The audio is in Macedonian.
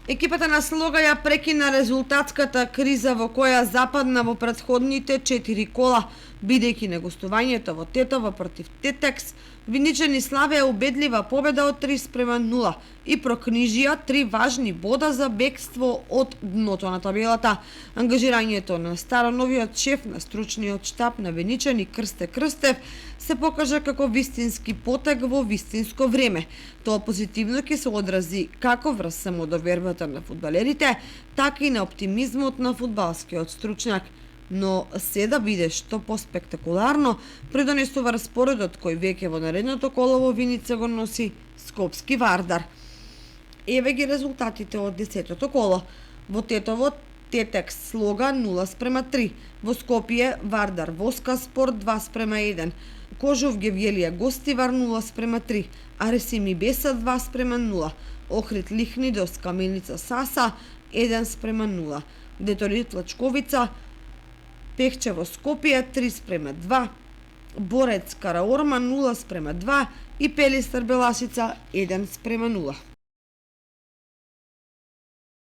Екипата на Слога ја прекина резултатската криза во која западна во претходните 4 кола, бидејќи на гостувањето во Тетово против Тетекс, виничани славеа убедлива победа од 3:0 и прокнижија 3 важни бода за бегство од дното на табелата. Ангажирањето на староновиот шеф на стручниот штаб на виничани Крсте Крстев се покажа како вистински потег во вистинско време. Тоа позитивно ќе се одрази како врз самодовербата на фудбалерите, така и на оптимизмот на фудбалскиот стручњак. Но се да биде што поспектакуларно, придонесува распоредот кој веќе во наредното коло во Виница го носи Скопски Вардар. Еве ги резултатите од 10-тото коло. Во Тетово Тетекс Слога 0:3, во Скопје Вардар Воска Спорт 2:1, Кожов Гевјелија Гостивар 0:3, Аресими Беса 2:0, Охрид Лихнидос Каменица Саса 1:0, Деторит Лачковица Пехчево Скопје 3:2, Борец Караорман 0:2 и Пелистар Беласица 1:0.